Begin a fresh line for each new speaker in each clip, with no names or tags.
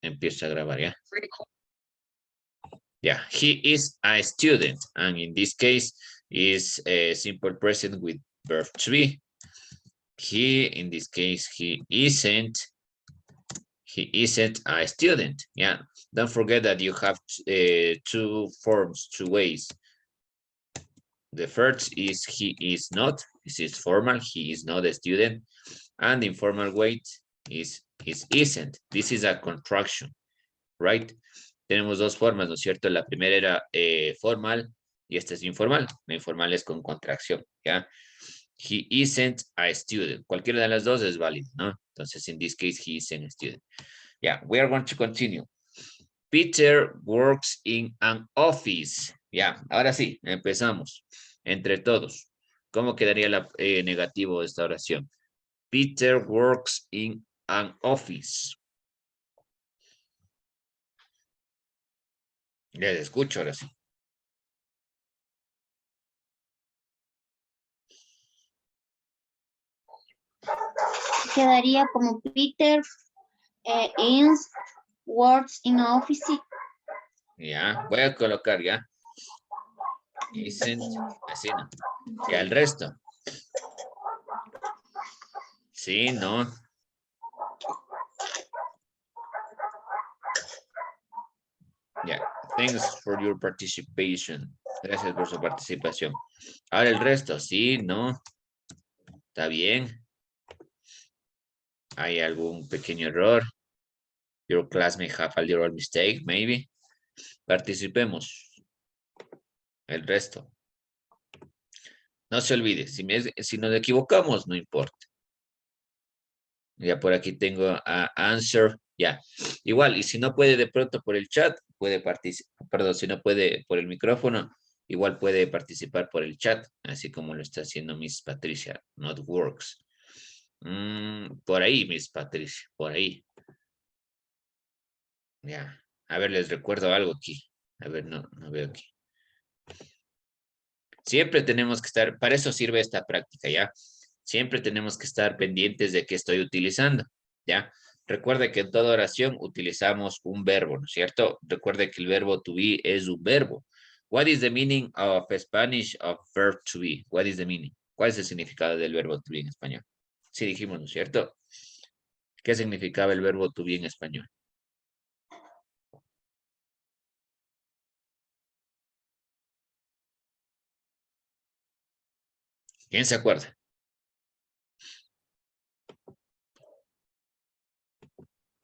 empiezo a grabar, ¿ya? Yeah, he is a student. And in this case, is a simple present with verb to be. He, in this case, he isn't a student. Yeah, don't forget that you have two forms, two ways. The first is he is not. This is formal. He is not a student. And the informal way is isn't. This is a contraction, right? Tenemos dos formas, ¿no es cierto? La primera era formal y esta es informal. La informal es con contracción, ¿ya? He isn't a student. Cualquiera de las dos es válido, ¿no? Entonces, in this case, he isn't a student. Yeah, we are going to continue. Peter works in an office. Ya, ahora sí, empezamos. Entre todos. ¿Cómo quedaría la negativo de esta oración? Peter works in an office. Les escucho ahora sí.
Quedaría como Peter works in office.
Ya, voy a colocar ya. Isn't, así no. Ya el resto. Sí, no. Ya, thanks for your participation. Gracias por su participación. Ahora el resto, sí, no. Está bien. ¿Hay algún pequeño error? Your class may have a little mistake, maybe. Participemos. El resto. No se olvide, si nos equivocamos, no importa. Ya por aquí tengo a answer. Ya. Igual, y si no puede de pronto por el chat, puede participar, perdón, si no puede por el micrófono, igual puede participar por el chat, así como lo está haciendo Miss Patricia. Not works. Por ahí, Miss Patricia, por ahí. Ya. A ver, les recuerdo algo aquí. A ver, no veo aquí. Siempre tenemos que estar, para eso sirve esta práctica, ¿ya? Siempre tenemos que estar pendientes de qué estoy utilizando, ¿ya? Recuerde que en toda oración utilizamos un verbo, ¿no es cierto? Recuerde que el verbo to be es un verbo. What is the meaning of Spanish of verb to be? What is the meaning? ¿Cuál es el significado del verbo to be en español? Sí dijimos, ¿no es cierto? ¿Qué significaba el verbo to be en español? ¿Quién se acuerda?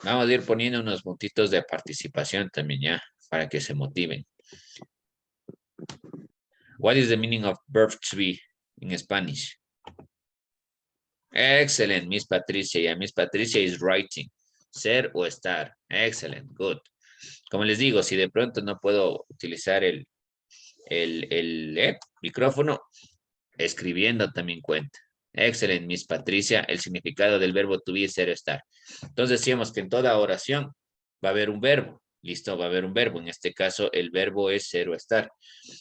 Vamos a ir poniendo unos puntitos de participación también, ¿ya? Para que se motiven. What is the meaning of verb to be in Spanish? Excellent, Miss Patricia. Yeah, Miss Patricia is writing. Ser o estar. Excellent, good. Como les digo, si de pronto no puedo utilizar el micrófono, escribiendo también cuenta. Excellent, Miss Patricia. El significado del verbo to be es ser o estar. Entonces decíamos que en toda oración va a haber un verbo. Listo, va a haber un verbo. En este caso, el verbo es ser o estar.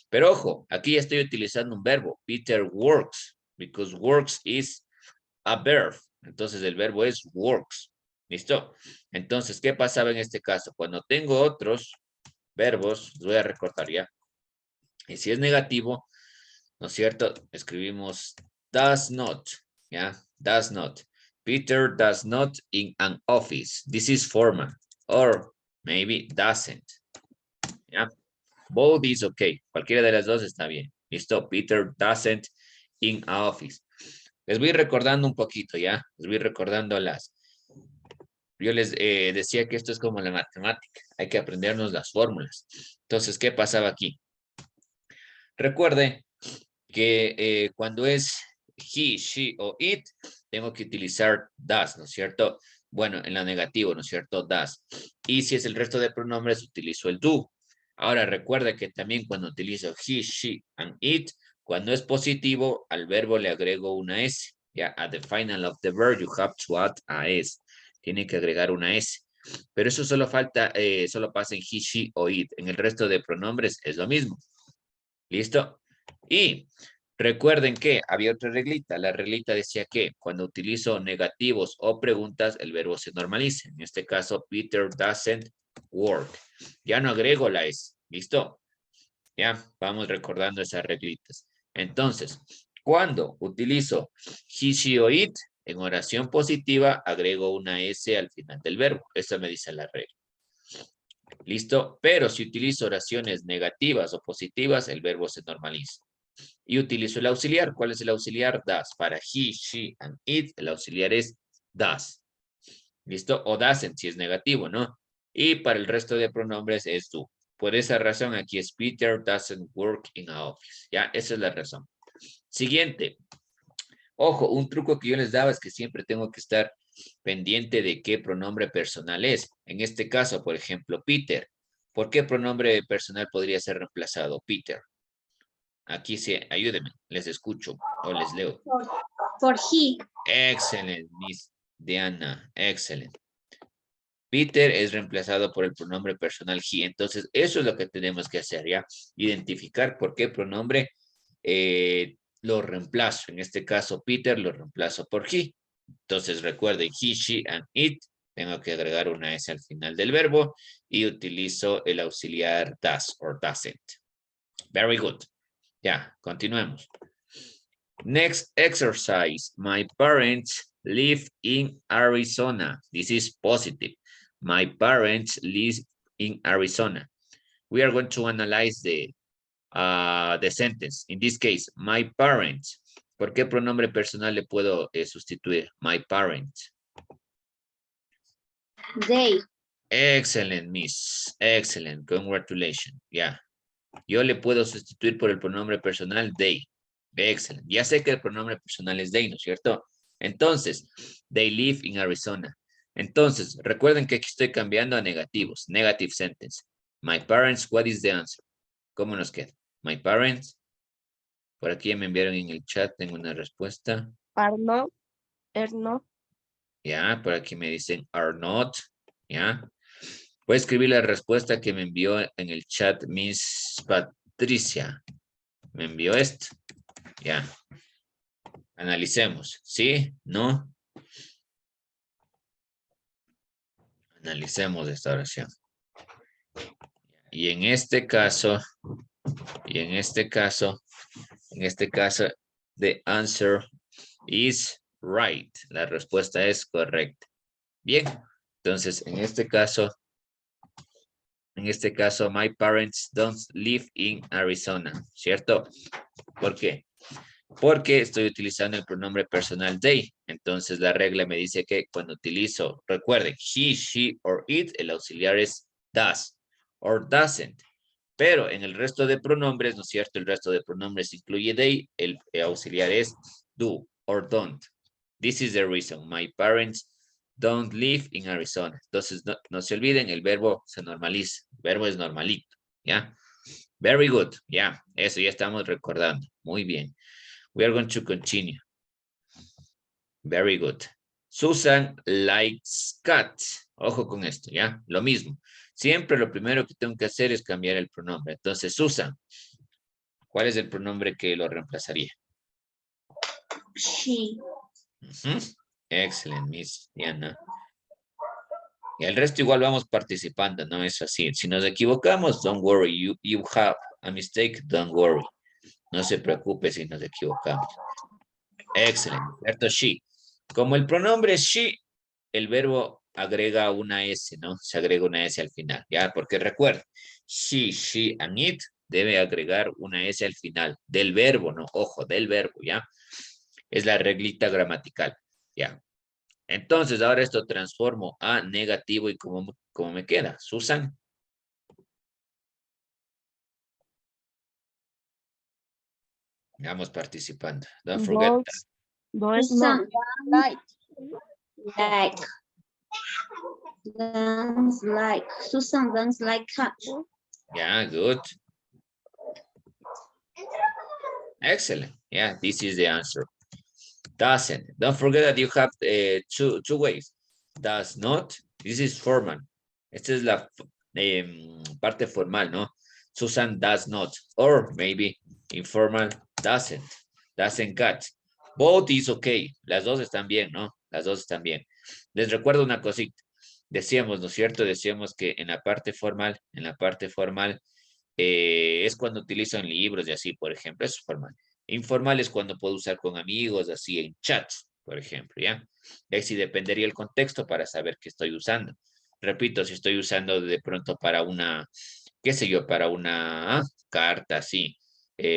Pero ojo, aquí ya estoy utilizando un verbo. Peter works, because works is a verb. Entonces el verbo es works. ¿Listo? Entonces, ¿qué pasaba en este caso? Cuando tengo otros verbos, los voy a recortar ya. Y si es negativo, ¿no es cierto? Escribimos does not, ¿ya? Does not. Peter does not in an office. This is formal. Or maybe doesn't. ¿Ya? Both is okay. Cualquiera de las dos está bien. ¿Listo? Peter doesn't in an office. Les voy recordando un poquito, ¿ya? Les voy recordando Yo les decía que esto es como la matemática. Hay que aprendernos las fórmulas. Entonces, ¿qué pasaba aquí? Recuerde que cuando es he, she o it, tengo que utilizar does, ¿no es cierto? Bueno, en la negativo, ¿no es cierto? Does. Y si es el resto de pronombres, utilizo el do. Ahora, recuerde que también cuando utilizo he, she, and it, cuando es positivo, al verbo le agrego una S. Ya, at the final of the verb, you have to add a S. Tiene que agregar una S. Pero eso solo pasa en he, she o it. En el resto de pronombres es lo mismo. ¿Listo? Y Recuerden que había otra reglita. La reglita decía que cuando utilizo negativos o preguntas, el verbo se normaliza. En este caso, Peter doesn't work. Ya no agrego la S. ¿Listo? Ya, vamos recordando esas reglitas. Entonces, cuando utilizo he, she o it, en oración positiva, agrego una S al final del verbo. Eso me dice la regla. ¿Listo? Pero si utilizo oraciones negativas o positivas, el verbo se normaliza. Y utilizo el auxiliar. ¿Cuál es el auxiliar? Does. Para he, she, and it, el auxiliar es does. ¿Listo? O doesn't si es negativo, ¿no? Y para el resto de pronombres es do. Por esa razón aquí es Peter doesn't work in a office. Ya, esa es la razón. Siguiente. Ojo, un truco que yo les daba es que siempre tengo que estar pendiente de qué pronombre personal es. En este caso, por ejemplo, Peter. ¿Por qué pronombre personal podría ser reemplazado? Peter. Aquí sí, ayúdenme, les escucho o les leo.
For he.
Excelente, Miss Diana, excelente. Peter es reemplazado por el pronombre personal he. Entonces, eso es lo que tenemos que hacer, ¿ya? Identificar por qué pronombre lo reemplazo. En este caso, Peter lo reemplazo por he. Entonces, recuerden, he, she, and it. Tengo que agregar una S al final del verbo y utilizo el auxiliar does or doesn't. Very good. Ya, continuemos. Next exercise. My parents live in Arizona. This is positive. My parents live in Arizona. We are going to analyze the sentence. In this case, my parents. ¿Por qué pronombre personal le puedo sustituir? My parents.
They.
Excellent, miss. Excellent. Congratulations. Yeah. Yo le puedo sustituir por el pronombre personal they. Excelente. Ya sé que el pronombre personal es they, ¿no es cierto? Entonces, they live in Arizona. Entonces, recuerden que aquí estoy cambiando a negativos. Negative sentence. My parents, what is the answer? ¿Cómo nos queda? My parents. Por aquí me enviaron en el chat, tengo una respuesta.
Are not. Are not.
Ya, por aquí me dicen are not. Ya. Voy a escribir la respuesta que me envió en el chat Miss Patricia. Me envió esto. Ya. Analicemos. ¿Sí? ¿No? Analicemos esta oración. Y en este caso, the answer is right. La respuesta es correcta. Bien. Entonces, en este caso, my parents don't live in Arizona. ¿Cierto? ¿Por qué? Porque estoy utilizando el pronombre personal they. Entonces la regla me dice que cuando utilizo, recuerden, he, she, or it, el auxiliar es does or doesn't. Pero en el resto de pronombres, ¿no es cierto? El resto de pronombres incluye they, el auxiliar es do or don't. This is the reason. My parents don't live in Arizona. Entonces no se olviden, el verbo se normaliza. El verbo es normalito, ¿ya? Very good, ya. Eso ya estamos recordando. Muy bien. We are going to continue. Very good. Susan likes cats. Ojo con esto, ¿ya? Lo mismo. Siempre lo primero que tengo que hacer es cambiar el pronombre. Entonces, Susan, ¿cuál es el pronombre que lo reemplazaría?
She.
Excelente, Miss Diana. Y el resto igual vamos participando, ¿no? Es así. Si nos equivocamos, don't worry. You have a mistake, don't worry. No se preocupe si nos equivocamos. Excelente, ¿cierto? She. Como el pronombre es she, el verbo agrega una S, ¿no? Se agrega una S al final, ¿ya? Porque recuerda, she, and it debe agregar una S al final del verbo, ¿no? Ojo, del verbo, ¿ya? Es la reglita gramatical, ¿ya? Entonces, ahora esto transformo a negativo y ¿cómo me queda? Susan. Vamos participando. Don't forget that.
Boys not.
Susan like. Susan doesn't like cats.
Yeah, good. Excellent. Yeah, this is the answer. Doesn't. Don't forget that you have two ways. Does not. This is formal. Esta es la parte formal, ¿no? Susan does not. Or maybe informal doesn't. doesn't cut. Both is okay. Las dos están bien, ¿no? Las dos están bien. Les recuerdo una cosita. Decíamos, ¿no es cierto? Decíamos que en la parte formal, es cuando utilizo en libros y así, por ejemplo, eso es formal. Informal es cuando puedo usar con amigos, así en chats, por ejemplo, ¿ya? Es si dependería el contexto para saber qué estoy usando. Repito, si estoy usando de pronto para una, qué sé yo, para una carta, así,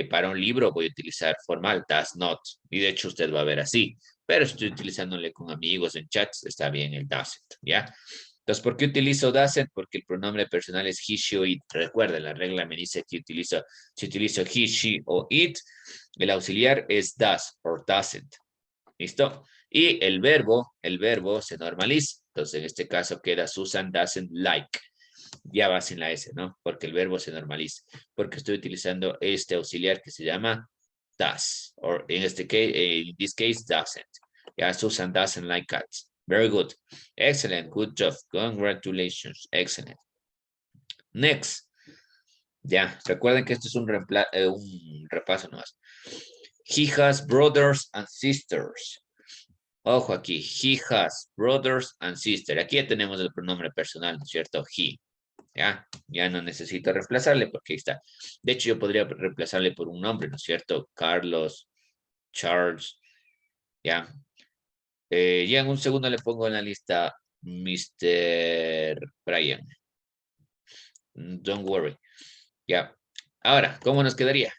para un libro voy a utilizar formal, does not, y de hecho usted va a ver así, pero estoy utilizándole con amigos en chats, está bien el doesn't, ¿ya? Entonces, ¿por qué utilizo doesn't? Porque el pronombre personal es he, she o it. Recuerden, la regla me dice que si utilizo he, she o it, el auxiliar es does o doesn't. ¿Listo? Y el verbo se normaliza. Entonces, en este caso queda Susan doesn't like. Ya va sin la S, ¿no? Porque el verbo se normaliza. Porque estoy utilizando este auxiliar que se llama does. O en este case, in this case, doesn't. Ya, Susan doesn't like cats. Very good. Excellent. Good job. Congratulations. Excellent. Next. Ya, recuerden que esto es un repaso nomás. He has brothers and sisters. Ojo aquí. He has brothers and sisters. Aquí ya tenemos el pronombre personal, ¿no es cierto? He. Ya no necesito reemplazarle porque ahí está. De hecho, yo podría reemplazarle por un nombre, ¿no es cierto? Carlos, Charles, ya. Ya en un segundo le pongo en la lista Mr. Brian. Don't worry. Ya. Ahora, ¿cómo nos quedaría?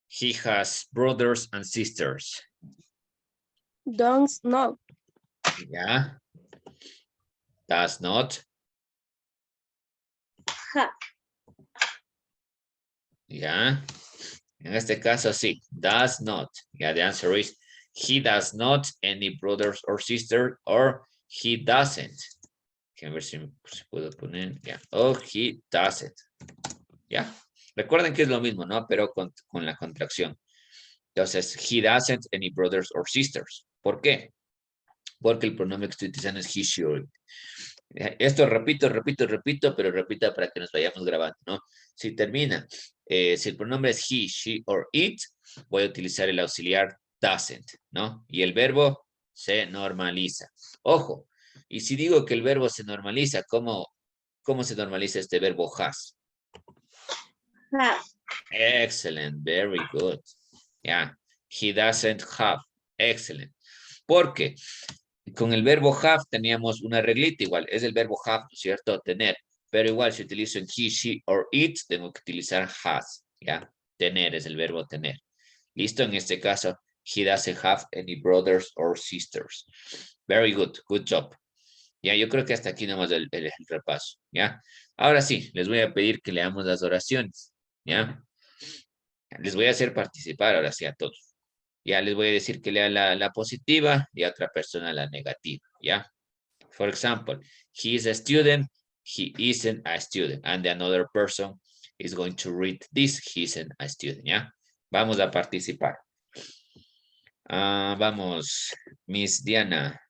He has brothers and sisters.
Don't know.
Ya. Does not.
Have.
Ya. En este caso, sí. Does not. Ya, the answer is he does not any brothers or sisters, or he doesn't. A ver si se puedo poner. Ya. Oh, he doesn't. Ya. Recuerden que es lo mismo, ¿no? Pero con la contracción. Entonces, he doesn't any brothers or sisters. ¿Por qué? Porque el pronombre que estoy utilizando es he, she, or it. Esto repito, pero repita para que nos vayamos grabando, ¿no? Si termina, si el pronombre es he, she, or it, voy a utilizar el auxiliar doesn't, ¿no? Y el verbo se normaliza. Ojo, y si digo que el verbo se normaliza, ¿cómo se normaliza este verbo has?
Have.
Excellent, very good. Yeah, he doesn't have. Excellent. Porque con el verbo have teníamos una reglita igual. Es el verbo have, ¿no es cierto? Tener. Pero igual si utilizo en he, she or it, tengo que utilizar has. ¿Ya? Tener es el verbo tener. ¿Listo? En este caso, he doesn't have any brothers or sisters. Very good. Good job. Ya, yo creo que hasta aquí nomás el repaso. ¿Ya? Ahora sí, les voy a pedir que leamos las oraciones. ¿Ya? Les voy a hacer participar ahora sí a todos. Ya les voy a decir que lea la positiva y a otra persona la negativa, ¿ya? For example, he is a student, he isn't a student, and the another person is going to read this, he isn't a student, ¿ya? Vamos a participar. Vamos, Miss Diana,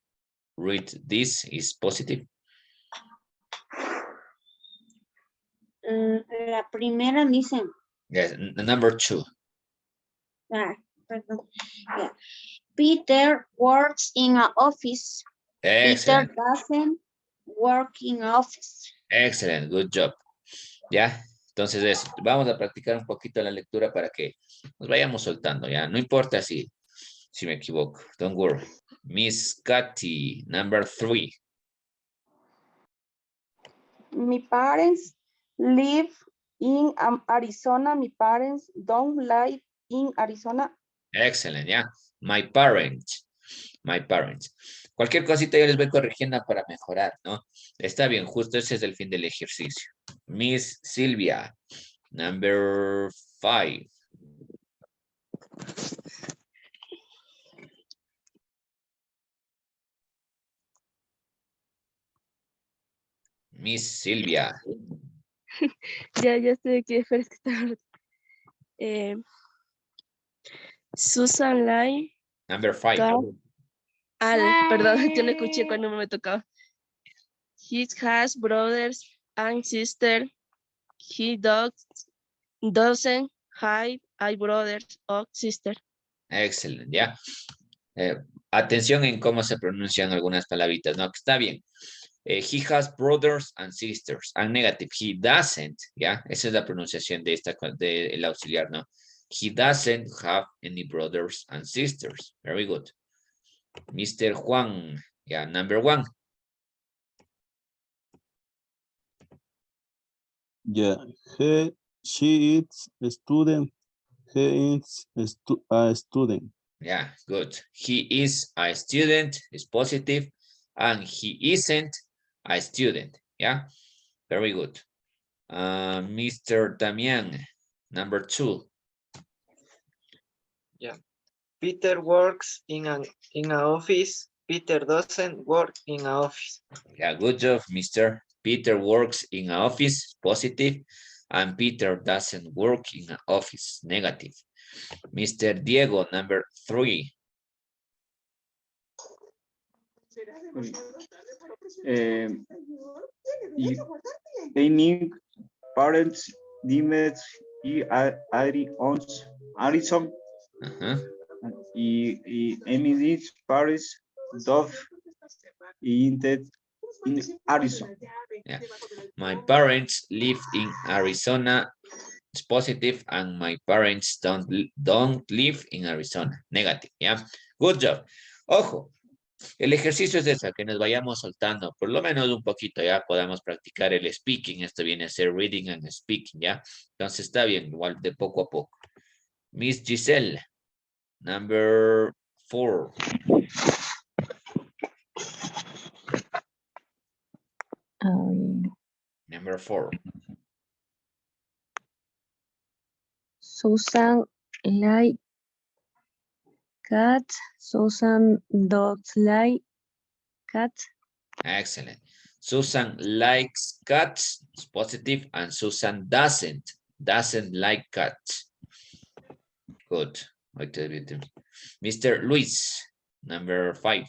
read this is positive.
La primera dice.
Yes, number 2.
Perdón. Yeah. Peter works in an office.
Excellent.
Peter doesn't work in an office.
Excellent, good job. ¿Ya? Entonces vamos a practicar un poquito la lectura para que nos vayamos soltando, ¿ya? No importa si me equivoco. Don't worry. Miss Katy, number 3.
My parents live in Arizona. My parents don't live in Arizona.
Excellent, ¿ya? My parents. Cualquier cosita yo les voy corrigiendo para mejorar, ¿no? Está bien, justo ese es el fin del ejercicio. Miss Silvia, number 5. Miss Silvia.
Ya estoy aquí, espera, es que está. Susan Lai.
Number 5.
Perdón, yo no escuché cuando me tocaba. He has brothers and sisters. He doesn't have I brothers or sister.
Excellent, ya. Atención en cómo se pronuncian algunas palabritas, ¿no? Que está bien. He has brothers and sisters. And negative, he doesn't, ¿ya? Esa es la pronunciación de el auxiliar, ¿no? He doesn't have any brothers and sisters. Very good. Mr. Juan, yeah, number 1.
Yeah, she is a student. He is a student.
Yeah, good. He is a student, is positive, and he isn't a student. Yeah, very good. Mr. Damian, number 2.
Yeah. Peter works in an office. Peter doesn't work in an office.
Yeah, good job, Mr. Peter works in an office, positive, and Peter doesn't work in an office, negative. Mr. Diego, number 3.
Amy parents Dimet y Harrison y Emily's parents Dove in Harrison.
Yeah. My parents live in Arizona. It's positive, and my parents don't live in Arizona. Negative, yeah. Good job. Ojo, el ejercicio es eso, que nos vayamos soltando, por lo menos un poquito, ya podamos practicar el speaking. Esto viene a ser reading and speaking, ya. Entonces está bien, igual de poco a poco. Miss Giselle, number 4. Number 4.
Susan like cat. Susan dogs like cat.
Excellent. Susan likes cats, it's positive, and Susan doesn't like cats. Good. Mr. Luis, number 5.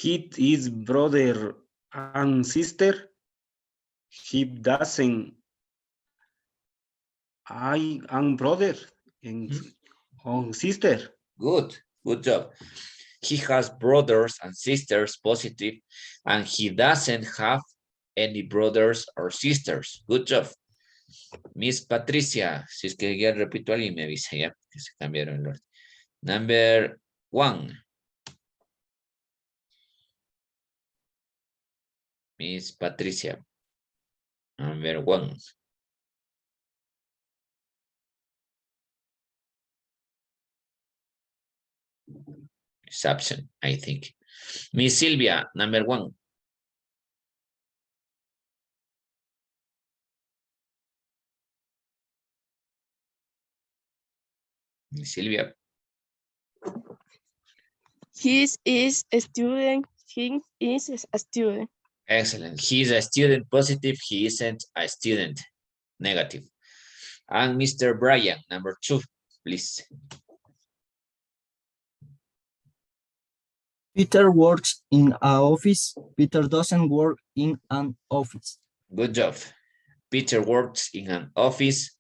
He is brother and sister. He doesn't. I am brother and sister.
Good job. He has brothers and sisters, positive, and he doesn't have any brothers or sisters. Good job. Miss Patricia, si es que ya repito a alguien me avisa ya, que se cambiaron el orden. Number 1. Miss Patricia. Number 1. It's absent, I think. Miss Silvia, number 1. Miss Silvia.
He is a student. He is a student.
Excellent. He's a student, positive. He isn't a student, negative. And Mr. Brian, number 2, please.
Peter works in an office. Peter doesn't work in an office.
Good job. Peter works in an office,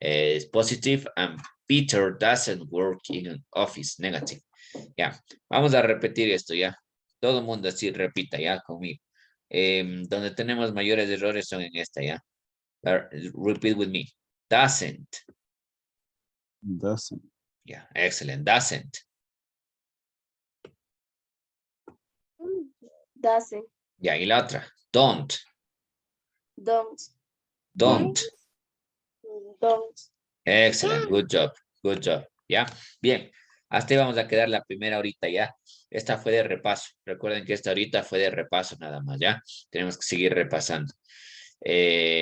is positive, and Peter doesn't work in an office, negative. Ya, vamos a repetir esto ya. Todo el mundo así repita ya conmigo. Donde tenemos mayores errores son en esta ya. Repeat with me. Doesn't.
Doesn't.
Yeah, excellent. Doesn't.
Doesn't.
Ya, y la otra. Don't.
Don't.
Don't.
Don't.
Excellent. Good job. Good job. Ya. Bien. Hasta ahí vamos a quedar la primera horita ya. Esta fue de repaso. Recuerden que esta horita fue de repaso nada más, ¿ya? Tenemos que seguir repasando.